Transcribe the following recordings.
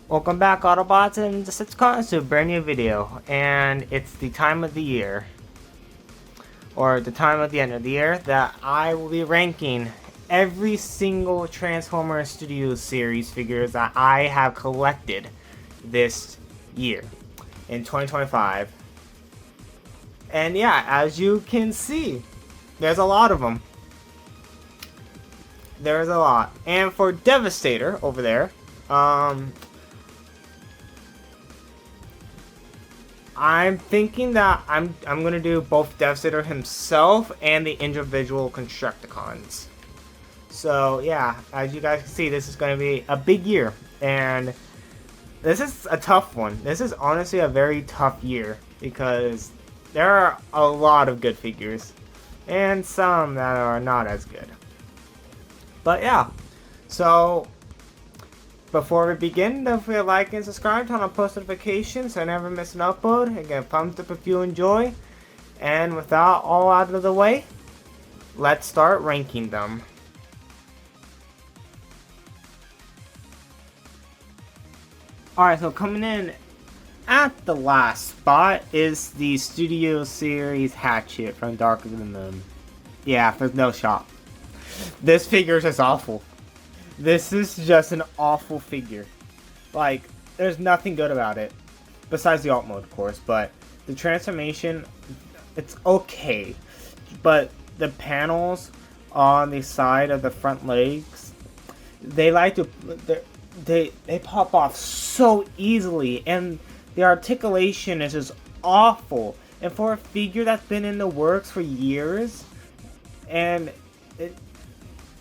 Welcome back, Autobots, and Decepticons, to a brand new video. And it's the time of the year, or the time of the end of the year, that I will be ranking every single Transformers Studios series figures that I have collected this year in 2025. And yeah, as you can see, there's a lot of them. There's a lot. And for Devastator over there, I'm thinking that I'm gonna do both Devastator himself and the individual Constructicons. So yeah, as you guys can see, this is gonna be a big year, and this is a tough one. This is honestly a very tough year because there are a lot of good figures, and some that are not as good. But yeah, so before we begin, don't forget to like and subscribe, turn on post notifications so I never miss an upload. Again, thumbs up if you enjoy. And without all out of the way, let's start ranking them. Alright, so coming in at the last spot is the Studio Series Hatchet from Dark of the Moon. Yeah, there's no shot. This figure is just awful. This is just an awful figure. Like, there's nothing good about it. Besides the alt mode, of course. But the transformation, it's okay. But the panels on the side of the front legs, they like to... They pop off so easily. And the articulation is just awful. And for a figure that's been in the works for years, and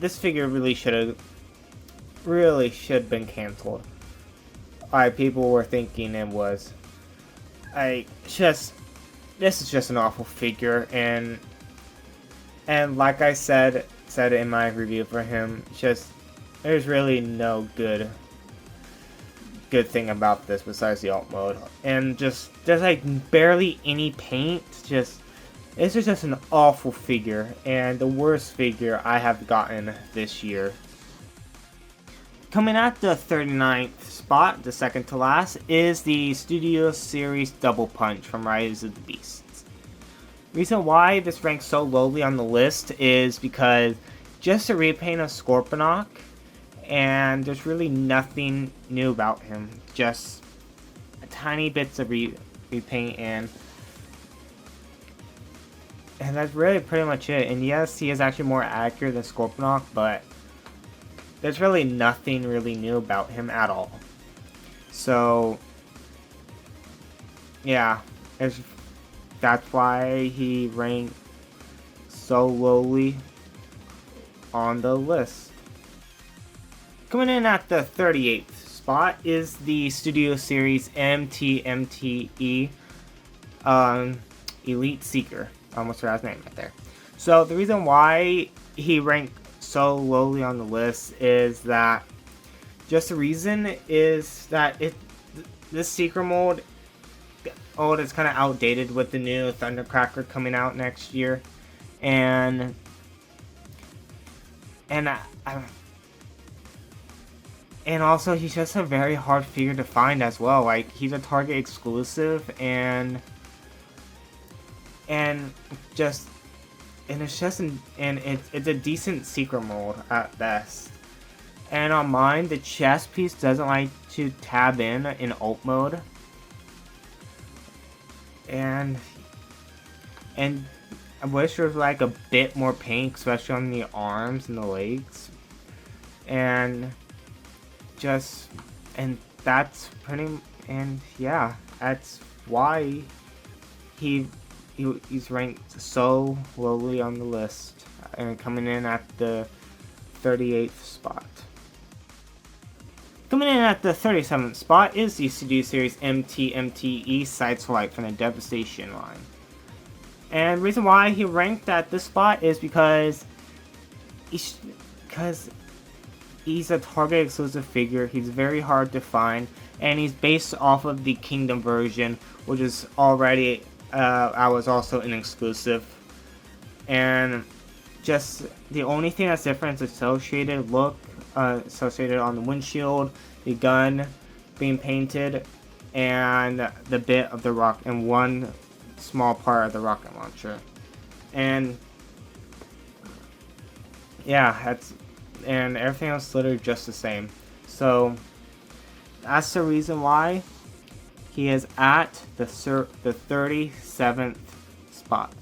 this figure really should have been canceled. Alright, people were thinking it was. This is just an awful figure, and like I said in my review for him, there's really no good thing about this besides the alt mode, and there's like barely any paint. This is just an awful figure, and the worst figure I have gotten this year. Coming at the 39th spot, the second to last, is the Studio Series Double Punch from Rise of the Beasts. Reason why this ranks so lowly on the list is because just a repaint of Scorponok, and there's really nothing new about him. Just tiny bits of repaint, and that's really pretty much it. And yes, he is actually more accurate than Scorponok, but there's really nothing really new about him at all. So yeah, that's why he ranked so lowly on the list. Coming in at the 38th spot is the Studio Series MTMTE Elite Seeker. I almost forgot his name right there. So the reason why he ranked so lowly on the list is that this Seeker mold is kind of outdated with the new Thundercracker coming out next year, and also he's just a very hard figure to find as well. Like, he's a Target exclusive, and it's a decent Seeker mold at best. And on mine, the chest piece doesn't like to tab in alt mode. And I wish there was like a bit more paint, especially on the arms and the legs. That's why he's ranked so lowly on the list, and coming in at the 38th spot. Coming in at the 37th spot is the Studio Series MTMTE Sideswipe from the Devastation line. And the reason why he ranked at this spot is because he's a Target exclusive figure. He's very hard to find, and he's based off of the Kingdom version, which is already I was also an exclusive. And just the only thing that's different is associated look, associated on the windshield, the gun, being painted, and the bit of the rock and one small part of the rocket launcher. And yeah, and everything else literally just the same. So that's the reason why he is at the 37th spot.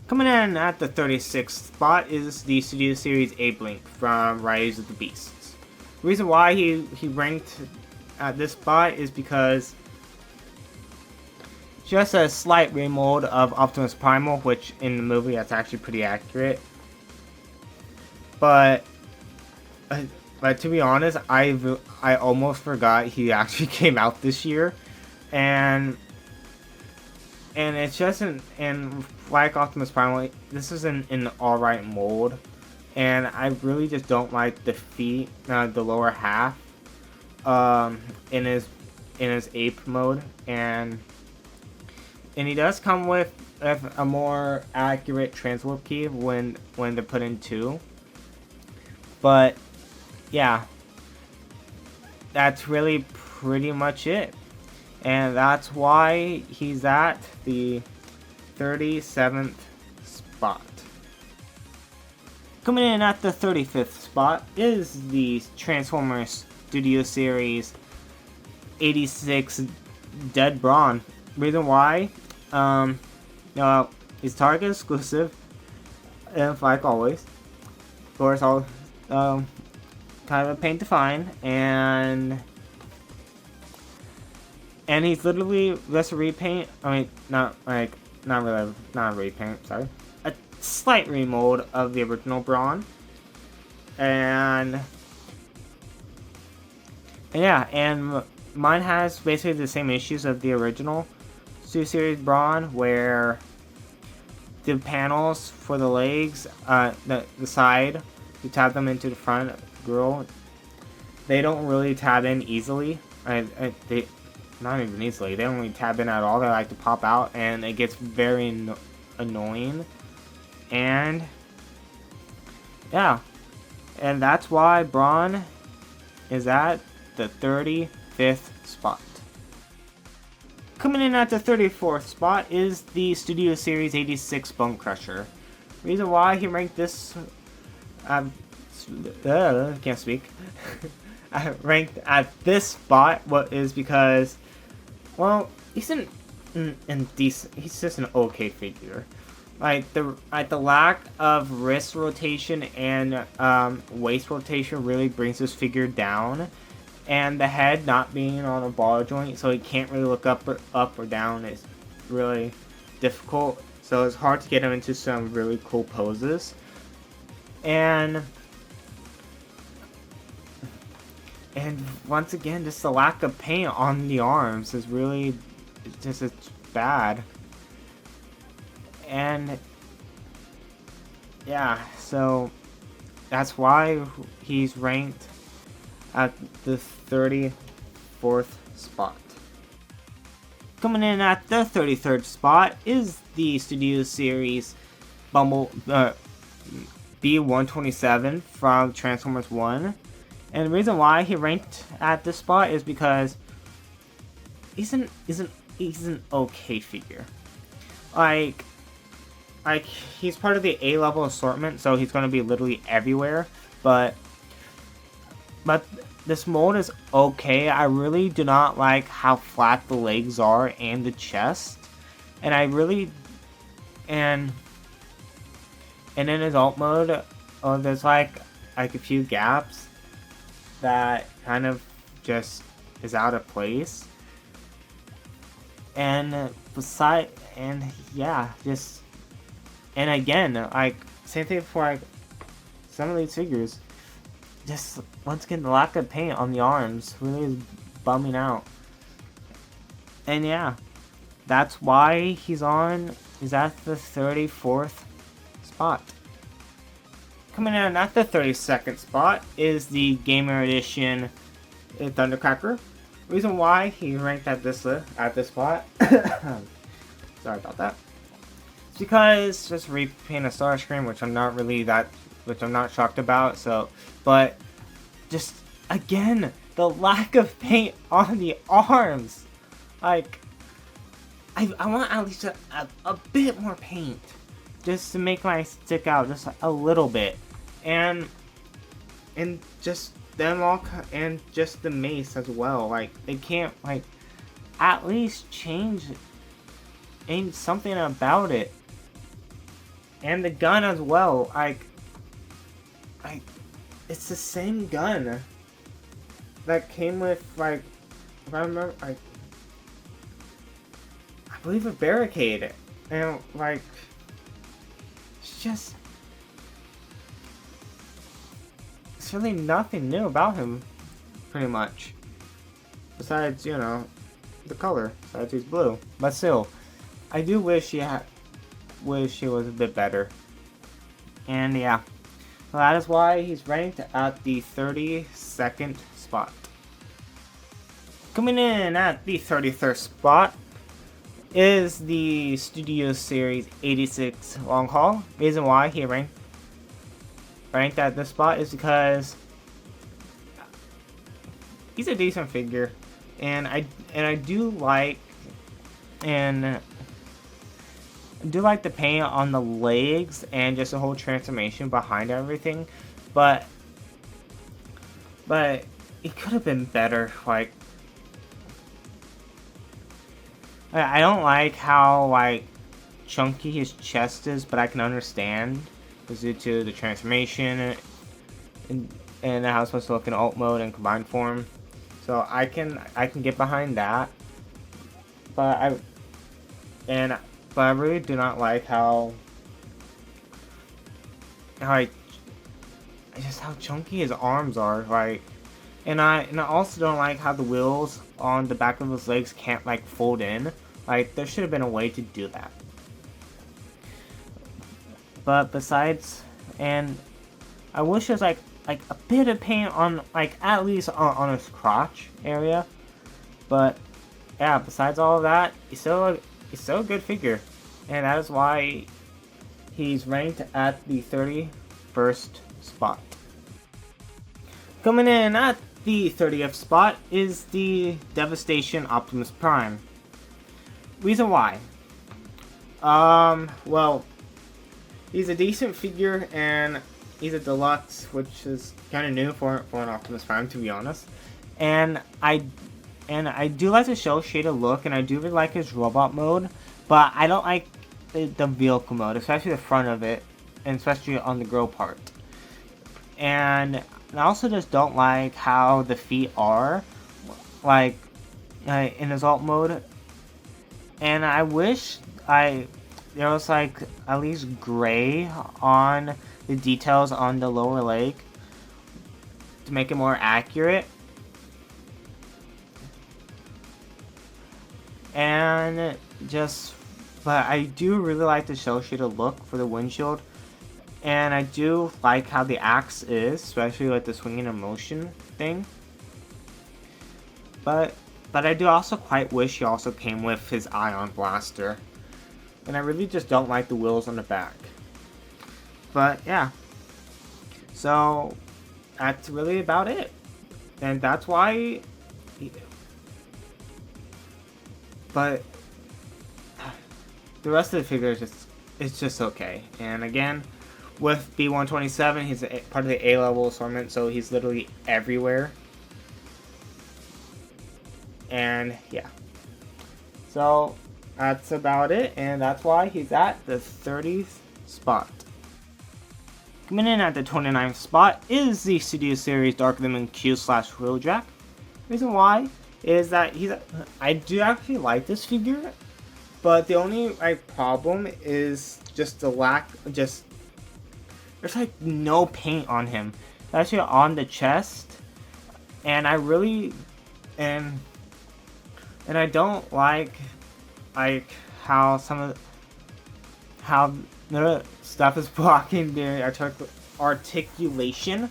Coming in at the 36th spot is the Studio Series A-Blink from Rise of the Beasts. The reason why he ranked at this spot is because just a slight remold of Optimus Primal, which in the movie that's actually pretty accurate. But to be honest, I almost forgot he actually came out this year, and it's just and like Optimus Primal, this is an alright mold, and I really just don't like the feet, the lower half, in his ape mode, and he does come with a more accurate transwarp key when they're put in 2. But yeah, that's really pretty much it. And that's why he's at the 37th spot. Coming in at the 35th spot is the Transformers Studio Series 86 Dead Brawn. Reason why? He's Target exclusive, and like always. Of course, I'll kind of a pain to find, and he's literally just a repaint. I mean, not a repaint. Sorry, a slight remold of the original Brawn, and yeah, and mine has basically the same issues of the original Studio Series Brawn, where the panels for the legs, the side, you tab them into the front grill, they don't really tab in easily. They not even easily. They don't really tab in at all. They like to pop out, and it gets very annoying. And yeah, and that's why Brawn is at the 35th spot. Coming in at the 34th spot is the Studio Series 86 Bone Crusher. Reason why he ranked this, can't speak. Ranked at this spot is because, well, he's decent. He's just an okay figure. Like the lack of wrist rotation and waist rotation really brings this figure down. And the head not being on a ball joint, so he can't really look up or down, is really difficult. So it's hard to get him into some really cool poses. And once again, just the lack of paint on the arms is really it's bad. And yeah, so that's why he's ranked at the 34th spot. Coming in at the 33rd spot is the Studio Series B127 from Transformers 1. And the reason why he ranked at this spot is because he's an okay figure. Like he's part of the A-level assortment, so he's going to be literally everywhere, but this mold is okay. I really do not like how flat the legs are and the chest. And I really... And in his alt mode, there's like a few gaps that kind of just is out of place. And yeah, just... And again, like, same thing for like some of these figures. Just, once again, the lack of paint on the arms really is bumming out. And yeah, that's why he's at the 34th spot. Coming in at the 32nd spot is the Gamer Edition Thundercracker. Reason why he ranked at this spot, sorry about that, it's because just repaint a Starscream, which I'm not shocked about. So, but just again, the lack of paint on the arms. Like, I want at least a bit more paint. Just to make my stick out just a little bit. And just them all, and just the mace as well. Like, they can't, like, at least change something about it. And the gun as well. Like, it's the same gun that came with, like, if I remember, like, I believe a barricade. And, like, it's really nothing new about him, pretty much. Besides, you know, the color. Besides he's blue. But still, I do wish he was a bit better. And yeah, so that is why he's ranked at the 32nd spot. Coming in at the 33rd spot is the Studio Series 86 Long Haul. Reason why he ranked at this spot is because he's a decent figure, and I do like the paint on the legs and just the whole transformation behind everything, but it could have been better. Like, I don't like how, like, chunky his chest is, but I can understand. It's due to the transformation and how it's supposed to look in alt mode and combined form. So I can get behind that. But I really do not like how chunky his arms are. Like, and I also don't like how the wheels on the back of his legs can't, like, fold in. Like, there should have been a way to do that. But besides, and I wish there's like a bit of paint on, like, at least on his crotch area. But yeah, besides all of that, he's still a good figure, and that is why he's ranked at the 31st spot. Coming in at the 30th spot is the Devastation Optimus Prime. Reason why? Well, he's a decent figure, and he's a deluxe, which is kind of new for an Optimus Prime, to be honest. And I do like the shell shaded look, and I do really like his robot mode, but I don't like the vehicle mode, especially the front of it, and especially on the grill part. And I also just don't like how the feet are, like, in his alt mode. And I wish there was, like, at least gray on the details on the lower leg to make it more accurate. And but I do really like the shell shaded look for the windshield. And I do like how the axe is, especially like the swinging in motion thing. But I do also quite wish he also came with his ion blaster. And I really just don't like the wheels on the back. But yeah. So that's really about it. And that's why... But the rest of the figure is just okay. And again, with B127, he's part of the A-level assortment, so he's literally everywhere. And yeah. So that's about it, and that's why he's at the 30th spot. Coming in at the 29th spot is the Studio Series Dark of the Moon Q/Wheeljack. Reason why is that I do actually like this figure, but the only problem is just the lack. There's like no paint on him, especially on the chest, and I really and I don't like how how the stuff is blocking the articulation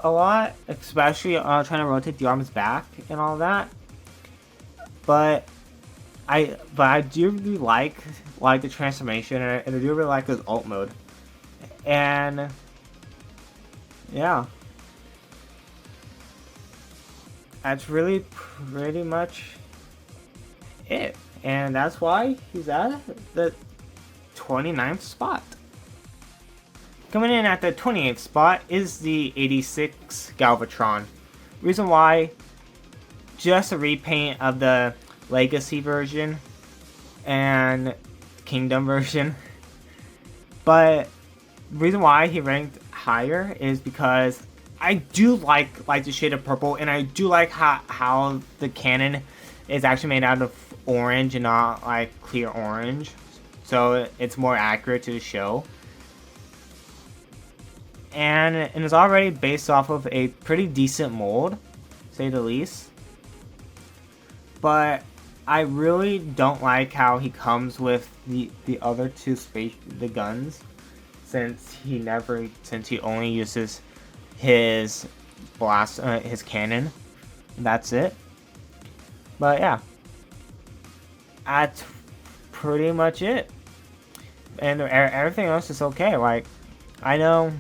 a lot, especially trying to rotate the arms back and all that. But I do really like the transformation, and I do really like his alt mode. And yeah. that's really pretty much it. And that's why he's at the 29th spot. Coming in at the 28th spot is the 86 Galvatron. Reason why, just a repaint of the Legacy version and Kingdom version. But the reason why he ranked higher is because I do like the shade of purple, and I do like how the cannon is actually made out of orange and not like clear orange. So it's more accurate to the show. And it's already based off of a pretty decent mold, say the least. But I really don't like how he comes with the other two the guns, since he only uses his blast his cannon. That's it. But yeah, that's pretty much it. And everything else is okay. Like, I know,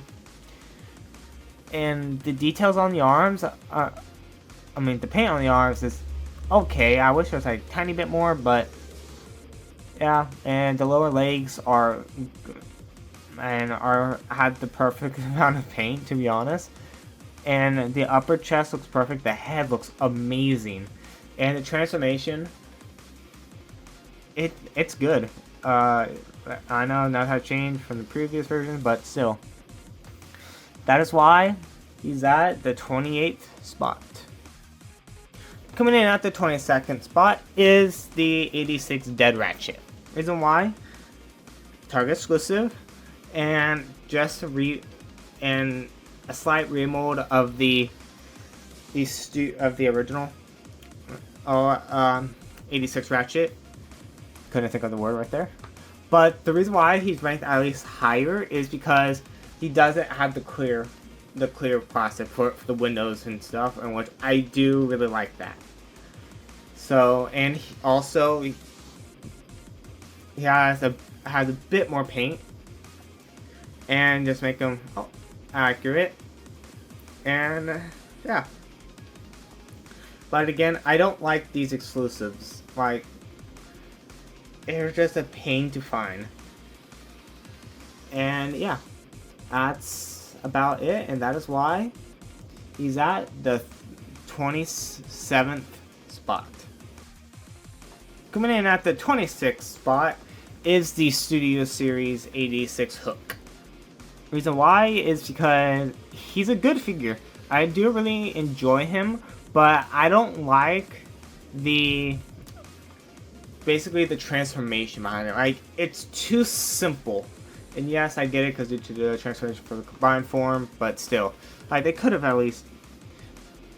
and the details on the arms, I mean, the paint on the arms is okay. I wish there was like a tiny bit more, but yeah. And the lower legs are had the perfect amount of paint, to be honest. And the upper chest looks perfect. The head looks amazing, and the transformation, it's good. I know that has changed from the previous version, but still, that is why he's at the 28th spot. Coming in at the 22nd spot is the 86 Dead Ratchet. Reason why? Target exclusive, and just a slight remold of the original 86 Ratchet. Couldn't think of the word right there. But the reason why he's ranked at least higher is because he doesn't have the clear plastic for the windows and stuff, and which I do really like that. So, and he has a bit more paint, and just make them accurate. And yeah. But again, I don't like these exclusives. Like, they're just a pain to find. And yeah, that's about it, and that is why he's at the 27th spot. Coming in at the 26th spot is the Studio Series 86 Hook. Reason why is because he's a good figure. I do really enjoy him, but I don't like basically the transformation behind it. Like, it's too simple. And yes, I get it because due to the transformation for the combined form, but still, like, they could have at least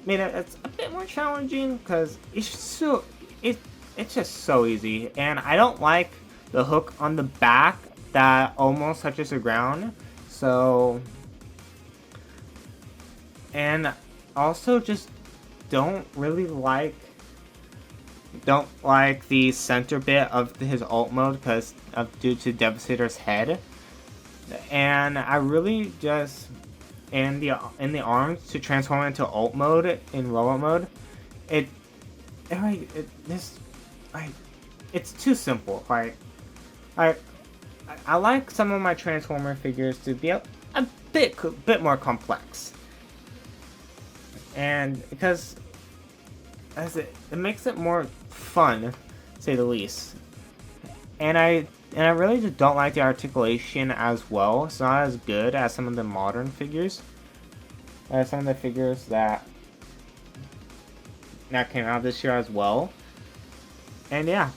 made it a bit more challenging, because it's just so easy. And I don't like the hook on the back that almost touches the ground. So, and also just don't like the center bit of his alt mode due to Devastator's head. And I really just, in the arms to transform into alt mode in robot mode, it's too simple. Like, I like some of my Transformer figures to be a bit more complex, and because it makes it more fun, to say the least. And I really just don't like the articulation as well. It's not as good as some of the modern figures. Some of the figures that came out this year as well. And yeah,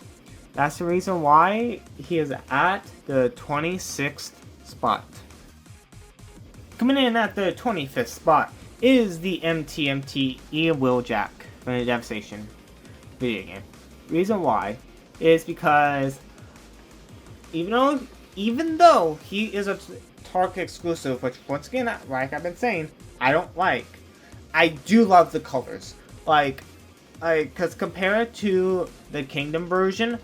that's the reason why he is at the 26th spot. Coming in at the 25th spot is the MTMT Wheeljack from the Devastation video game. Reason why is because even though he is a Target exclusive, which once again, like I've been saying, I don't like, I do love the colors. Because compared to the Kingdom version,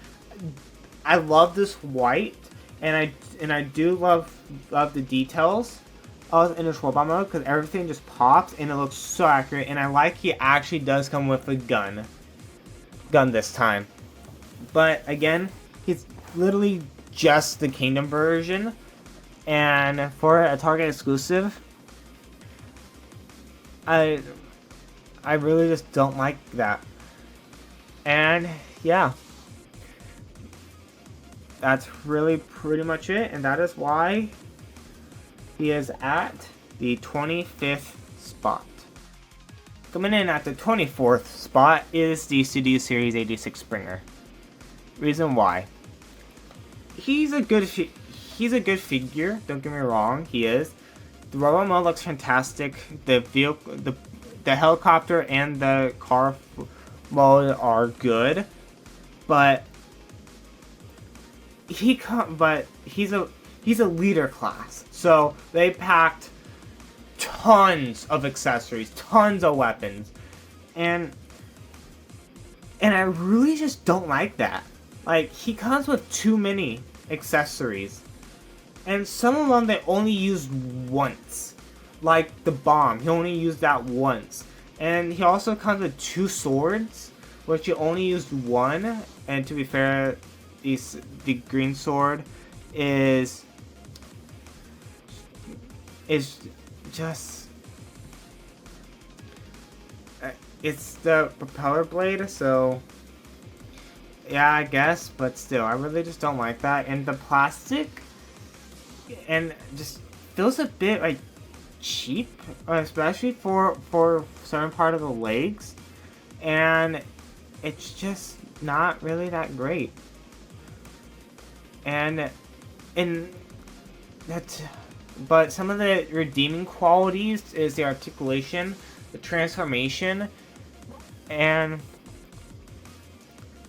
I love this white, and I do love the details, in this robot mode because everything just pops and it looks so accurate. And I like he actually does come with a gun this time. But again, he's literally just the Kingdom version, and for a Target exclusive, I really just don't like that. And yeah, that's really pretty much it, and that is why he is at the 25th spot. Coming in at the 24th spot is the Studio Series 86 Springer. Reason why: he's a good figure. Don't get me wrong, he is. The robot mode looks fantastic. The vehicle, the helicopter and the car mode are good, but he's a leader class. So they packed tons of accessories, tons of weapons, and I really just don't like that. Like, he comes with too many accessories, and some of them they only used once. Like the bomb, he only used that once. And he also comes with 2 swords, which he only used one. And to be fair, the green sword is just, it's the propeller blade, so yeah, I guess, but still, I really just don't like that. And the plastic, and just feels a bit like cheap, especially for certain part of the legs, and it's just not really that great. And that, but some of the redeeming qualities is the articulation, the transformation, and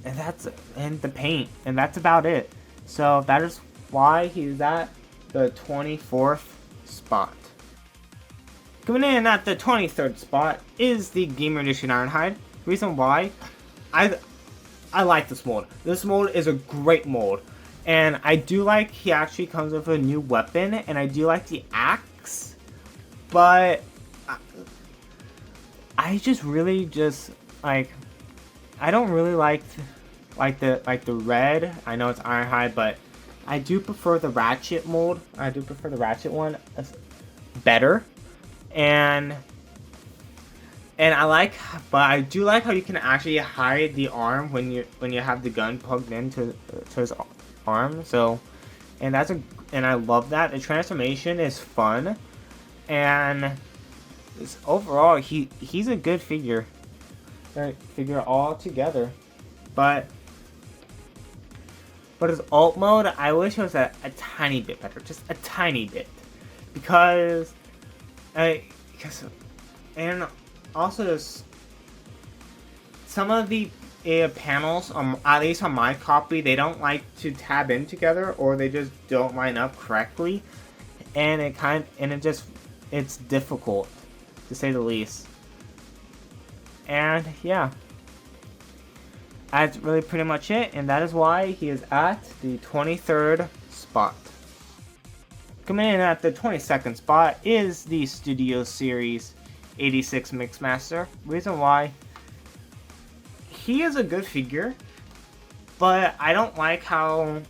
the paint, and that's about it. So that is why he's at the 24th spot. Coming in at the 23rd spot is the Gamer Edition Ironhide. Reason why: I like this mold. This mold is a great mold, and I do like he actually comes with a new weapon, and I do like the axe, but I just really just like, I don't really like the red. I know it's Ironhide, but I do prefer the Ratchet mold. I do prefer the Ratchet one better, and I like, but I do like how you can actually hide the arm when you have the gun plugged into his arm. So, and I love that. The transformation is fun, and overall he's a good figure all together. But his alt mode, I wish it was a tiny bit better, just a tiny bit, because and also just some of the panels, at least on my copy, they don't like to tab in together, or they just don't line up correctly, and it's difficult, to say the least. And yeah, that's really pretty much it, and that is why he is at the 23rd spot. Coming in at the 22nd spot is the Studio Series 86 Mixmaster. Reason why: he is a good figure, but I don't like how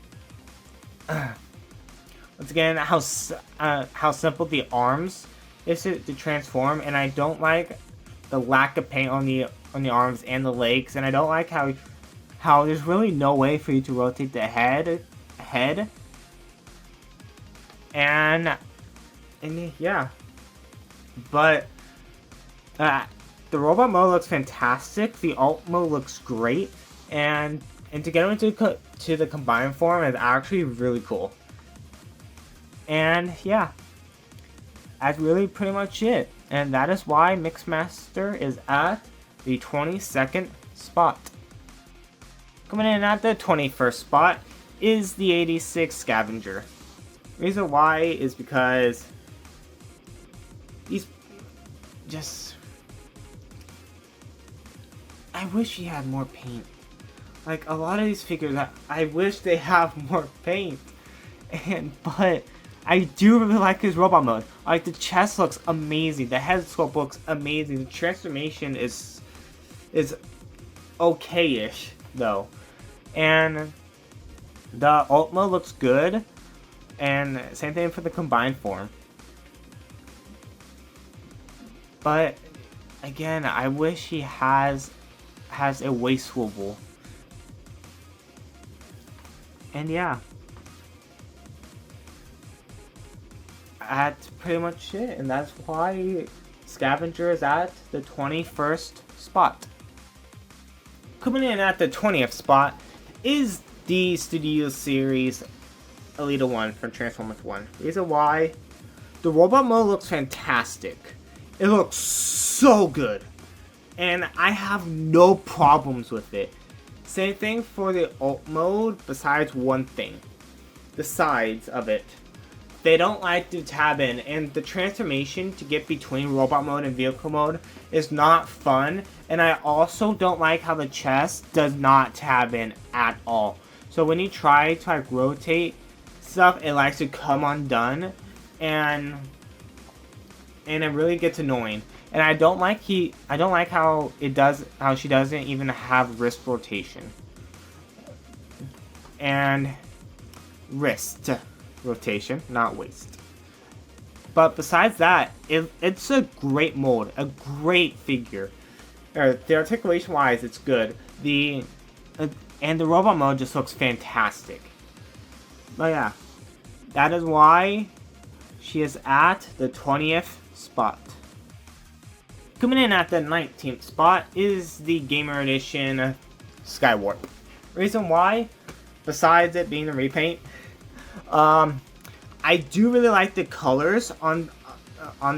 once again how simple the arms is to transform, and I don't like the lack of paint on the arms and the legs, and I don't like how there's really no way for you to rotate the head, and yeah, but the robot mode looks fantastic. The alt mode looks great, and to get him to the combined form is actually really cool. And yeah, that's really pretty much it. And that is why Mixmaster is at the 22nd spot. Coming in at the 21st spot is the 86 Scavenger. Reason why is because he's just, I wish he had more paint. Like, a lot of these figures, I wish they have more paint. But I do really like his robot mode. Like, the chest looks amazing, the head sculpt looks amazing, the transformation is okay-ish, though. And the ult mode looks good, and same thing for the combined form. But, again, I wish he has a waist swivel. And yeah. That's pretty much it, and that's why Scavenger is at the 21st spot. Coming in at the 20th spot is the Studio Series Elita 1 from Transformers 1. Reason why? The robot mode looks fantastic. It looks so good. And I have no problems with it. Same thing for the ult mode, besides one thing. The sides of it. They don't like to tab in, and the transformation to get between robot mode and vehicle mode is not fun. And I also don't like how the chest does not tab in at all. So when you try to like rotate stuff, it likes to come undone, and it really gets annoying. And I don't like how she doesn't even have wrist rotation and wrist rotation, not waist. But besides that, it's a great mode, a great figure. The articulation wise, it's good. And the robot mode just looks fantastic. But yeah, that is why she is at the 20th spot. Coming in at the 19th spot is the Gamer Edition Skywarp. Reason why, besides it being a repaint, I do really like the colors on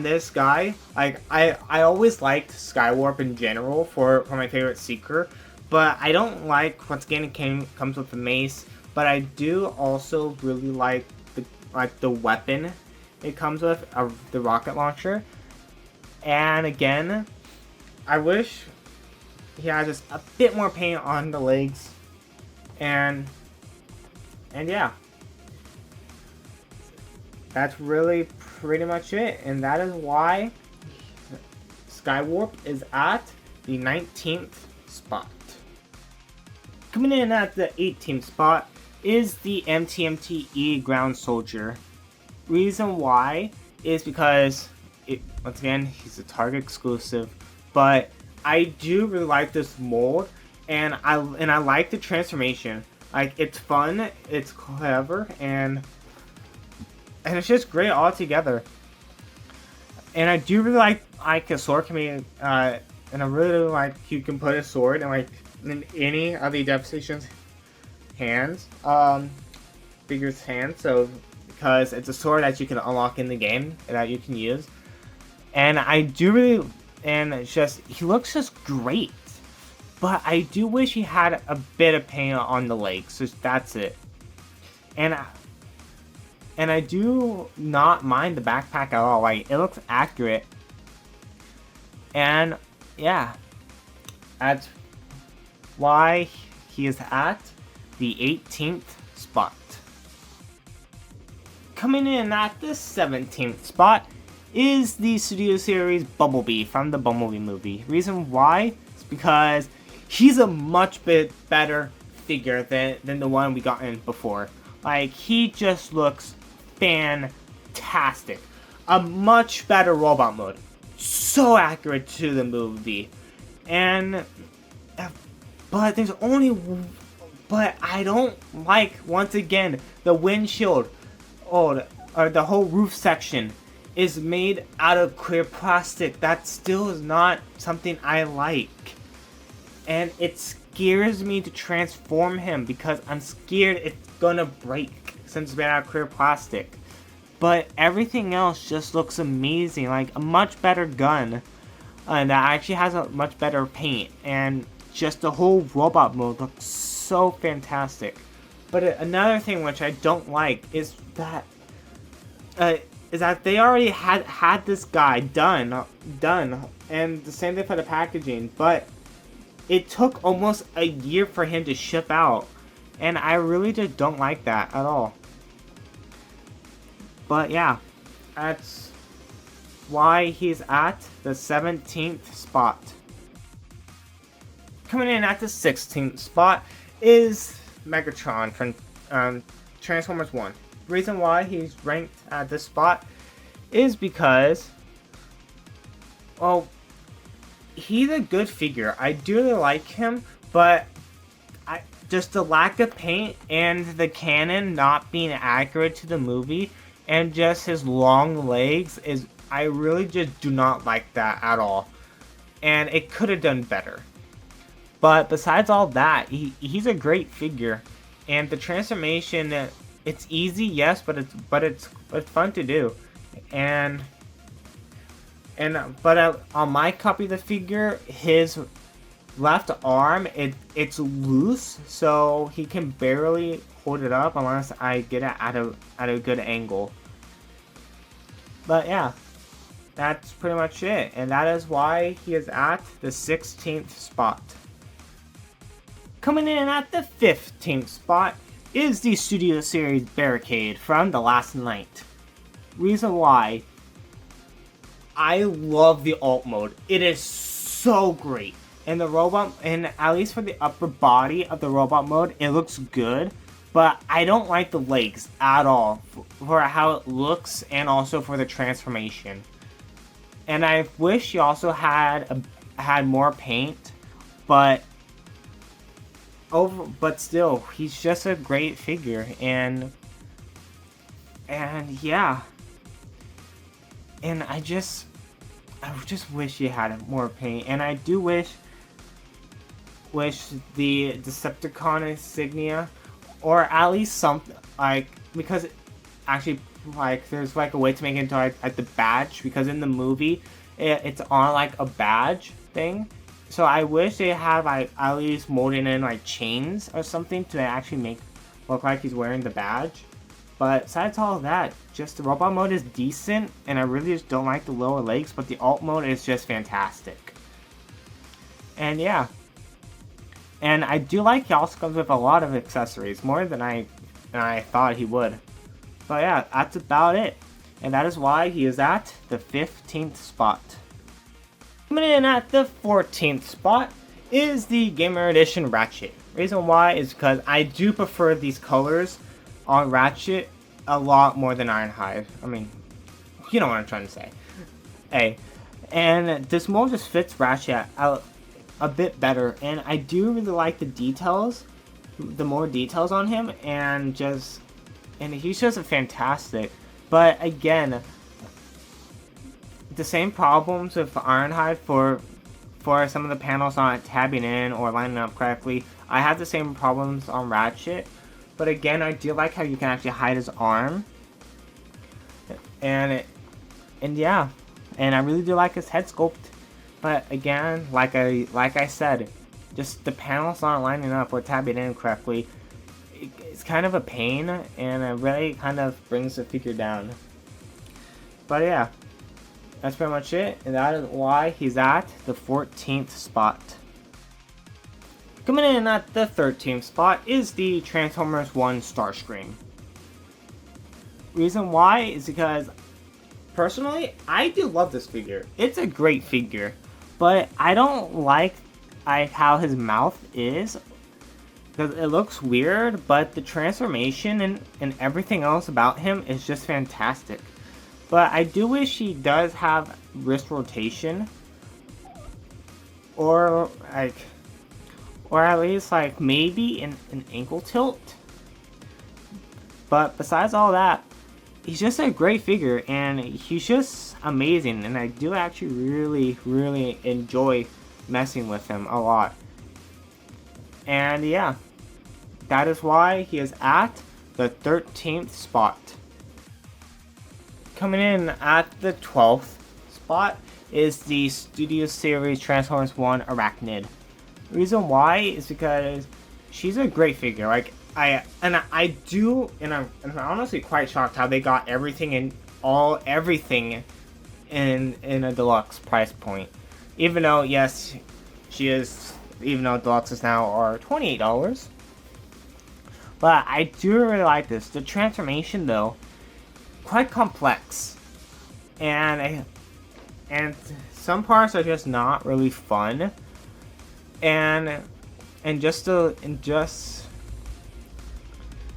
this guy. Like, I always liked Skywarp in general for my favorite Seeker, but I don't like, once again, it comes with the mace, but I do also really like the weapon it comes with, the rocket launcher. And again, I wish he had just a bit more paint on the legs, and yeah. That's really pretty much it, and that is why Skywarp is at the 19th spot. Coming in at the 18th spot is the MTMTE Ground Soldier. Reason why is because, once again, he's a Target exclusive, but I do really like this mold, and I like the transformation. Like, it's fun, it's clever, and it's just great all together. And I do really like a sword can be, and I really like you can put a sword in any of the Devastation's hands, figure's hands. So because it's a sword that you can unlock in the game that you can use, and I do really, and it's just, he looks just great. But I do wish he had a bit of paint on the legs. So that's it. And I do not mind the backpack at all. Like, it looks accurate. And yeah, that's why he is at the 18th spot. Coming in at the 17th spot is the Studio Series Bumblebee from the Bumblebee movie. Reason why is because he's a much bit better figure than the one we got in before. Like, he just looks fantastic. A much better robot mode. So accurate to the movie. And but I don't like, once again, the windshield or the whole roof section is made out of clear plastic. That still is not something I like. And it scares me to transform him because I'm scared it's gonna break since it's made out of clear plastic. But everything else just looks amazing. Like, a much better gun that actually has a much better paint, and just the whole robot mode looks so fantastic. But another thing which I don't like is that they already had this guy done, and the same thing for the packaging, but it took almost a year for him to ship out, and I really just don't like that at all. But yeah, that's why he's at the 17th spot. Coming in at the 16th spot is Megatron from Transformers 1. The reason why he's ranked at this spot is because, well, he's a good figure. I do really like him, but just the lack of paint and the cannon not being accurate to the movie, and just his long legs is, I really just do not like that at all. And it could have done better. But besides all that, he's a great figure, and the transformation, it's easy, yes, but it's fun to do, but on my copy of the figure, his left arm, it's loose, so he can barely hold it up unless I get it at a good angle. But yeah, that's pretty much it, and that is why he is at the 16th spot. Coming in at the 15th spot is the Studio Series Barricade from The Last Knight. Reason why, I love the alt mode. It is so great. And the robot, and at least for the upper body of the robot mode, it looks good. But I don't like the legs at all for how it looks, and also for the transformation. And I wish you also had more paint, but still, he's just a great figure, and yeah, and I just wish he had more paint, and I do wish the Decepticon insignia, or at least something, like, because actually, like, there's like a way to make it into like the badge, because in the movie it's on like a badge thing. So I wish they had like at least molded in like chains or something to actually look like he's wearing the badge. But besides all of that, just the robot mode is decent, and I really just don't like the lower legs, but the alt mode is just fantastic. And yeah. And I do like he also comes with a lot of accessories, more than I thought he would. But yeah, that's about it. And that is why he is at the 15th spot. Coming in at the 14th spot is the Gamer Edition Ratchet. Reason why is because I do prefer these colors on Ratchet a lot more than Ironhide. I mean, you know what I'm trying to say. Hey, and this mold just fits Ratchet out a bit better, and I do really like the details, the more details on him, and he's just a fantastic. But again, the same problems with Ironhide for some of the panels not tabbing in or lining up correctly. I have the same problems on Ratchet, but again, I do like how you can actually hide his arm, and yeah, and I really do like his head sculpt. But again, like I said, just the panels aren't lining up or tabbing in correctly. It's kind of a pain, and it really kind of brings the figure down. But yeah, that's pretty much it, and that is why he's at the 14th spot. Coming in at the 13th spot is the Transformers 1 Starscream. Reason why is because, personally, I do love this figure. It's a great figure, but I don't like how his mouth is, because it looks weird, but the transformation and everything else about him is just fantastic. But I do wish he does have wrist rotation, or at least like maybe an ankle tilt. But besides all that, he's just a great figure, and he's just amazing, and I do actually really enjoy messing with him a lot. And yeah, that is why he is at the 13th spot. Coming in at the 12th spot is the Studio Series Transformers 1 Arachnid. The reason why is because she's a great figure. Like, I'm honestly quite shocked how they got everything in a deluxe price point. Even though, yes, even though deluxes now are $28. But I do really like this. The transformation, though, quite complex, and some parts are just not really fun, and just the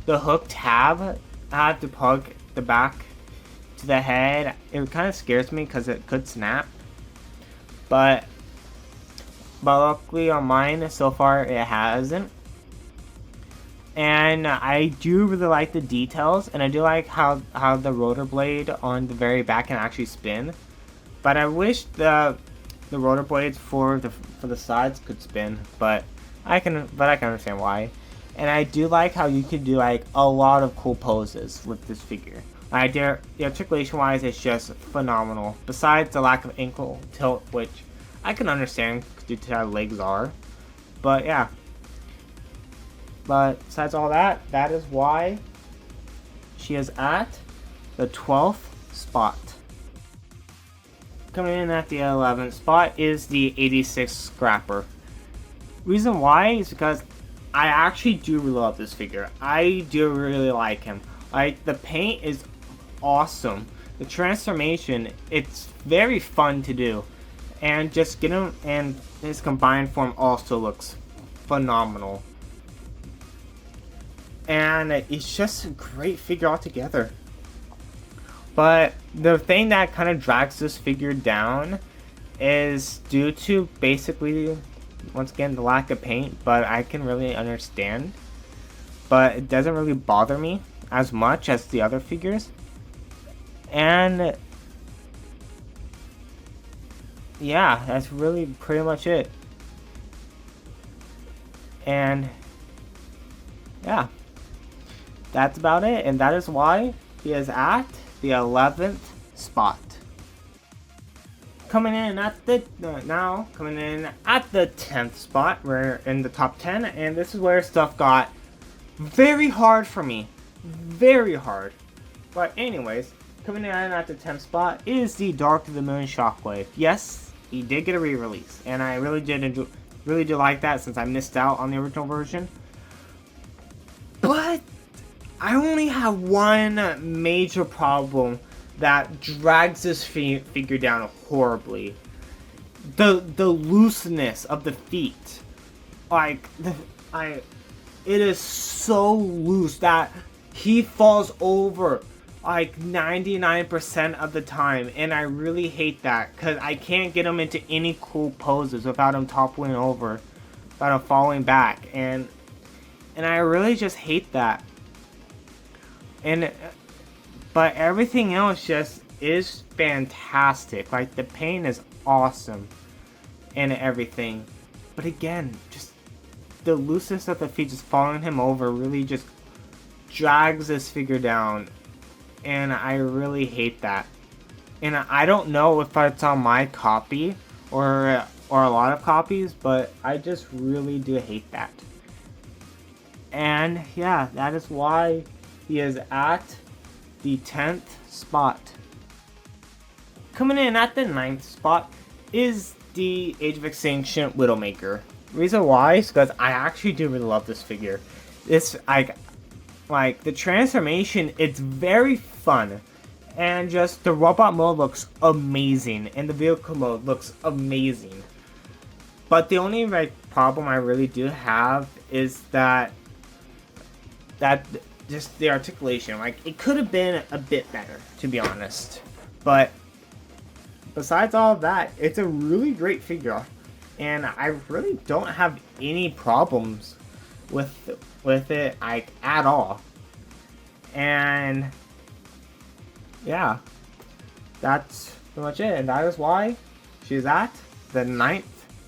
hook tab I had to plug the back to the head. It kind of scares me because it could snap, but luckily on mine so far it hasn't. And I do really like the details, and I do like how the rotor blade on the very back can actually spin. But I wish the rotor blades for the sides could spin, but I can understand why. And I do like how you can do like a lot of cool poses with this figure. The articulation wise, it's just phenomenal. Besides the lack of ankle tilt, which I can understand due to how legs are. But yeah. But besides all that, that is why she is at the 12th spot. Coming in at the 11th spot is the 86 Scrapper. Reason why is because I actually do really love this figure. I do really like him. Like, the paint is awesome. The transformation, it's very fun to do. And just get him, and his combined form also looks phenomenal. And it's just a great figure altogether. But the thing that kind of drags this figure down is due to basically, once again, the lack of paint, but I can really understand. But it doesn't really bother me as much as the other figures. And yeah, that's really pretty much it. And yeah, that's about it. And that is why he is at the 11th spot. Coming in at the 10th spot. We're in the top 10, and this is where stuff got very hard for me. Very hard. But anyways, coming in at the 10th spot is the Dark of the Moon Shockwave. Yes, he did get a re-release, and I really did like that since I missed out on the original version. But I only have one major problem that drags this figure down horribly. The looseness of the feet. Like, it is so loose that he falls over like 99% of the time, and I really hate that because I can't get him into any cool poses without him toppling over, without him falling back, and I really just hate that. But everything else just is fantastic. Like, the paint is awesome and everything. But again, just the looseness of the feet just falling him over really just drags this figure down. And I really hate that. And I don't know if it's on my copy or a lot of copies, but I just really do hate that. And yeah, that is why he is at the 10th spot. Coming in at the 9th spot is the Age of Extinction Widowmaker. The reason why is because I actually do really love this figure. It's like the transformation, it's very fun. And just the robot mode looks amazing, and the vehicle mode looks amazing. But the only problem I really do have is that just the articulation. Like, it could have been a bit better, to be honest. But besides all of that, it's a really great figure, and I really don't have any problems with it, like, at all. And yeah, that's pretty much it, and that is why she's at the 9th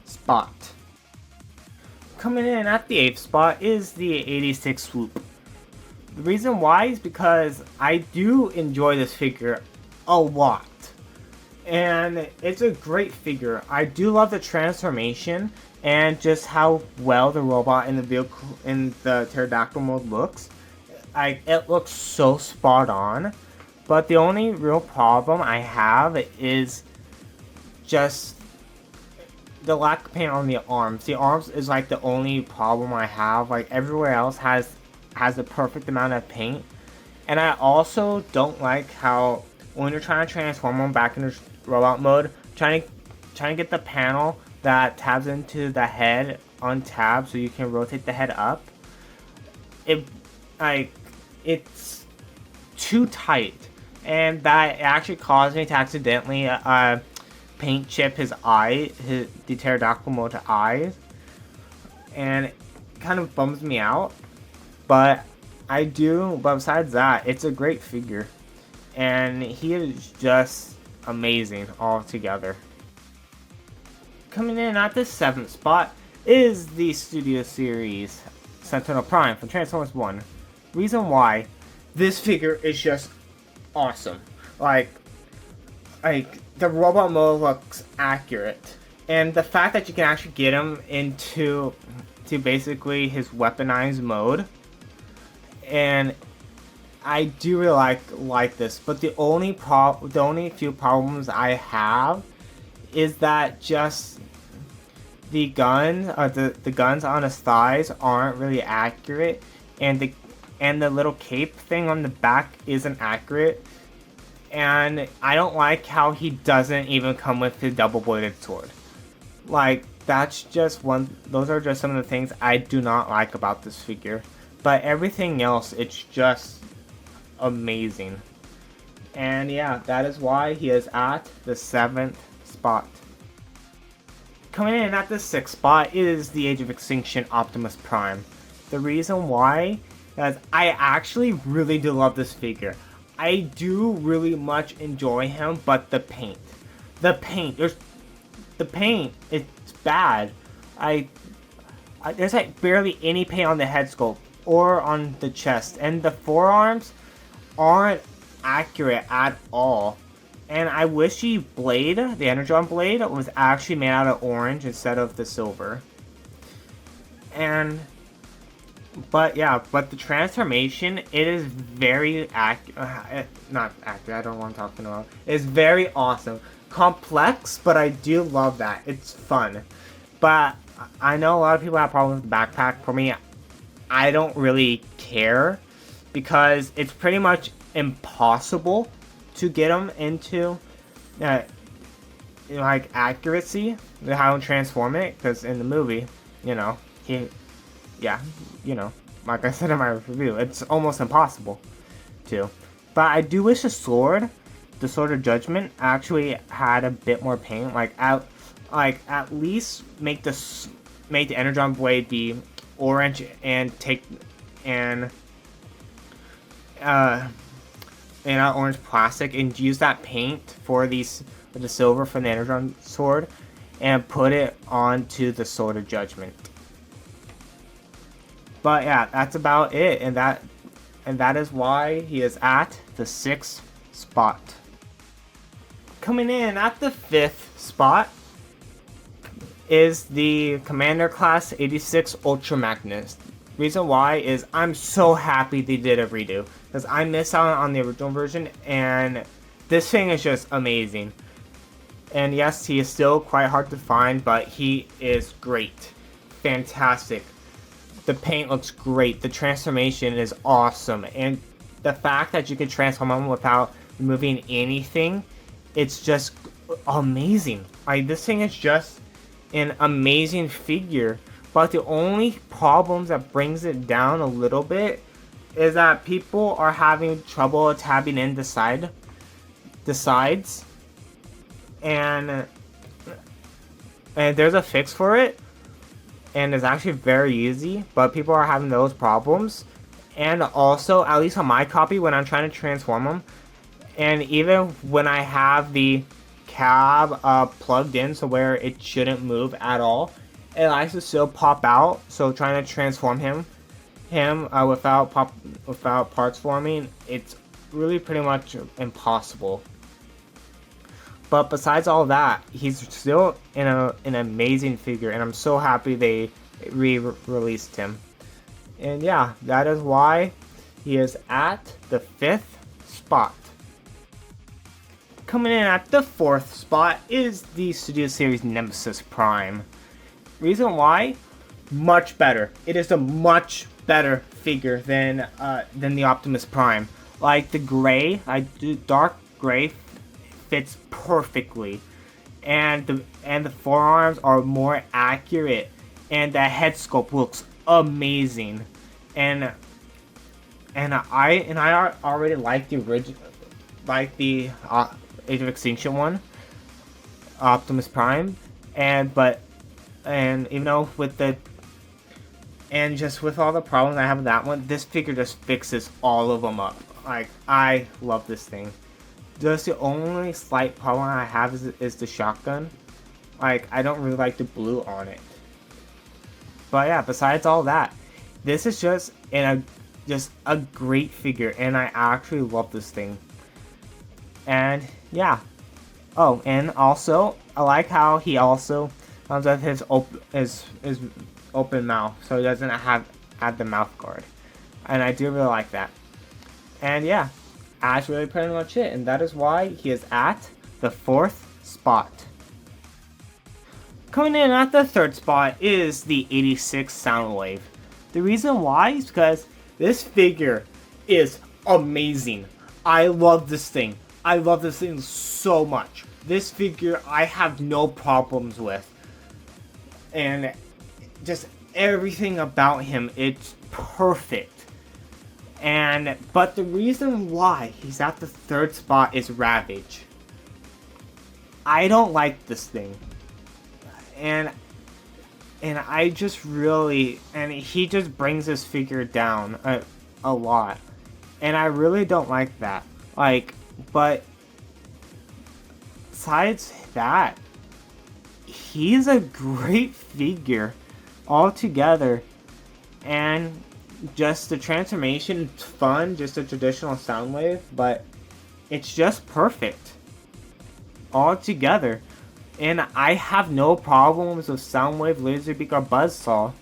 spot. Coming in at the 8th spot is the 86 Swoop. The reason why is because I do enjoy this figure a lot. And it's a great figure. I do love the transformation and just how well the robot in the vehicle in the pterodactyl mode looks. It looks so spot on. But the only real problem I have is just the lack of paint on the arms. The arms is like the only problem I have. Like, everywhere else has the perfect amount of paint. And I also don't like how when you're trying to transform him back into robot mode, trying to get the panel that tabs into the head untabbed so you can rotate the head up. It like it's too tight, and that actually caused me to accidentally paint chip his eye, the pterodactyl motor eyes, and it kind of bums me out. But but besides that, it's a great figure, and he is just amazing altogether. Coming in at the 7th spot is the Studio Series Sentinel Prime from Transformers 1. Reason why this figure is just awesome. Like the robot mode looks accurate, and the fact that you can actually get him into basically his weaponized mode, and I do really like this. But the only few problems I have is that just the guns, the guns on his thighs aren't really accurate, and the little cape thing on the back isn't accurate. And I don't like how he doesn't even come with his double-bladed sword. Like, those are just some of the things I do not like about this figure. But everything else, it's just amazing. And yeah, that is why he is at the 7th spot. Coming in at the 6th spot is the Age of Extinction Optimus Prime. The reason why is I actually really do love this figure. I do really much enjoy him, but the paint, it's bad. There's like barely any paint on the head sculpt or on the chest, and the forearms aren't accurate at all. And I wish the Energon blade, was actually made out of orange instead of the silver. But the transformation, it is very not accurate, I don't know what I'm talking about. It's very awesome. Complex, but I do love that. It's fun. But I know a lot of people have problems with the backpack. For me, I don't really care, because it's pretty much impossible to get them into like accuracy, how to transform it, because in the movie, like I said in my review, it's almost impossible to. But I do wish the Sword of Judgment actually had a bit more paint. At least make the Energon blade be orange and orange plastic, and use that paint for the silver from the Energon sword and put it onto the Sword of Judgment. But yeah, that's about it, and that is why he is at the 6th spot. Coming in at the 5th spot is the Commander Class 86 Ultra Magnus. Reason why is I'm so happy they did a redo, because I missed out on the original version, and this thing is just amazing. And yes, he is still quite hard to find, but he is great. Fantastic. The paint looks great. The transformation is awesome. And the fact that you can transform him without removing anything, it's just amazing. This thing is just an amazing figure. But the only problems that brings it down a little bit is that people are having trouble tabbing in the sides. And there's a fix for it. And it's actually very easy, but people are having those problems. And also, at least on my copy, when I'm trying to transform them, and even when I have the cab plugged in so where it shouldn't move at all, it likes to still pop out. So trying to transform him without parts forming, it's really pretty much impossible. But besides all that, he's still an amazing figure, and I'm so happy they re-released him. And yeah, that is why he is at the 5th spot. Coming in at the 4th spot is the Studio Series Nemesis Prime. Reason why? Much better. It is a much better figure than the Optimus Prime. Like the gray, dark gray fits perfectly, and the forearms are more accurate, and the head sculpt looks amazing, and I already like the original, like the Age of Extinction one, Optimus Prime, and even though with the and just with all the problems I have with that one, this figure just fixes all of them up. Like, I love this thing. Just the only slight problem I have is the shotgun. Like, I don't really like the blue on it. But yeah, besides all that, this is just a great figure, and I actually love this thing. And yeah. Oh, and also I like how he also comes with his open mouth, so he doesn't have the mouth guard, and I do really like that. And yeah, that's really pretty much it, and that is why he is at the 4th spot. Coming in at the 3rd spot is the 86 Soundwave. The reason why is because this figure is amazing. I love this thing. I love this thing so much. This figure I have no problems with. And just everything about him, it's perfect. But the reason why he's at the 3rd spot is Ravage. I don't like this thing. And I just really, and he just brings this figure down a lot. And I really don't like that. Like, but besides that, he's a great figure altogether, and just the transformation, it's fun, just a traditional Soundwave, but it's just perfect altogether. And I have no problems with Soundwave, Laserbeak, or Buzzsaw.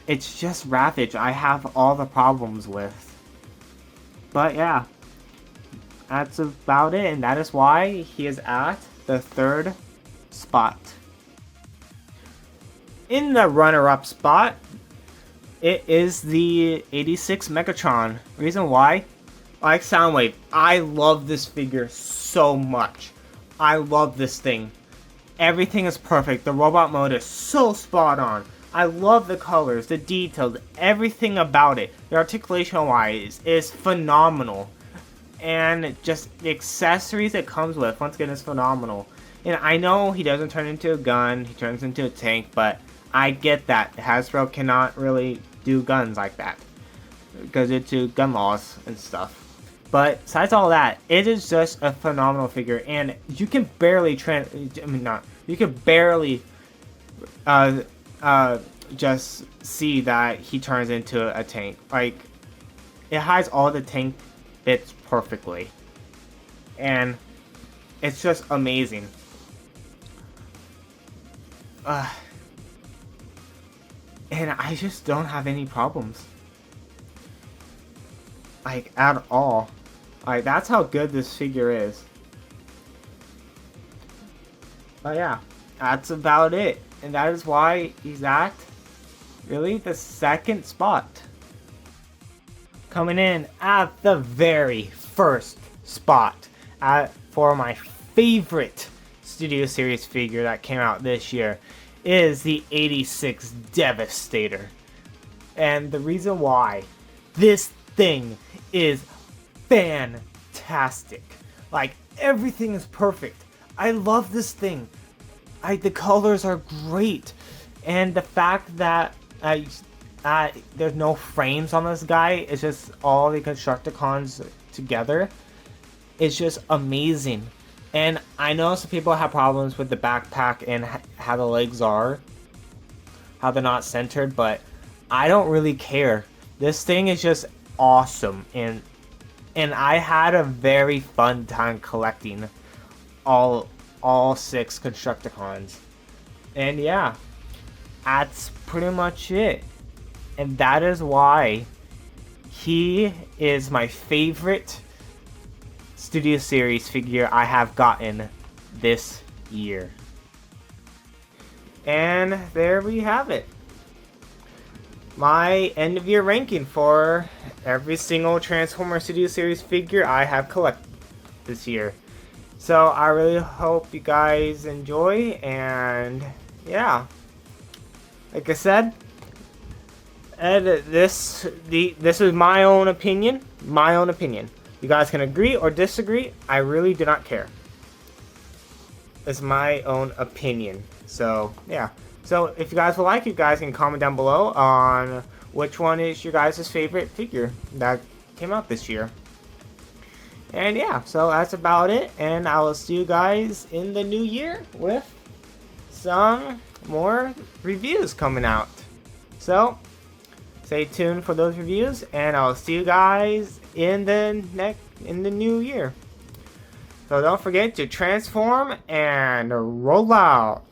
It's just Ravage I have all the problems with. But yeah, that's about it, and that is why he is at the 3rd spot. In the runner-up spot, it is the 86 Megatron. Reason why? Like Soundwave, I love this figure so much. I love this thing. Everything is perfect. The robot mode is so spot on. I love the colors, the details, everything about it. The articulation wise is phenomenal. And just the accessories it comes with, once again, is phenomenal. And I know he doesn't turn into a gun, he turns into a tank, but I get that. Hasbro cannot really do guns like that, because it's gun laws and stuff. But besides all that, it is just a phenomenal figure, and you can barely you can barely just see that he turns into a tank. Like, it hides all the tank bits perfectly, and it's just amazing. And I just don't have any problems, like, at all. Like, that's how good this figure is. But yeah, that's about it, and that is why he's at really the 2nd spot. Coming in at the very 1st spot for my favorite Studio Series figure that came out this year is the 86 Devastator. And the reason why, this thing is fantastic. Like, everything is perfect. I love this thing. The colors are great, and the fact that there's no frames on this guy, it's just all the Constructicons together. It's just amazing. And I know some people have problems with the backpack and how the legs are, how they're not centered, but I don't really care. This thing is just awesome, and I had a very fun time collecting all 6 Constructicons. And yeah, that's pretty much it. And that is why he is my favorite Studio Series figure I have gotten this year. And there we have it. my end of year ranking for every single Transformer Studio Series figure I have collected this year. So I really hope you guys enjoy, and yeah, like I said, this is my own opinion. My own opinion. You guys can agree or disagree. I really do not care. It's my own opinion. So yeah. So if you guys would like, you guys can comment down below on which one is your guys' favorite figure that came out this year. And yeah, so that's about it. And I will see you guys in the new year with some more reviews coming out. So stay tuned for those reviews, and I'll see you guys in the new year. So don't forget to transform and roll out.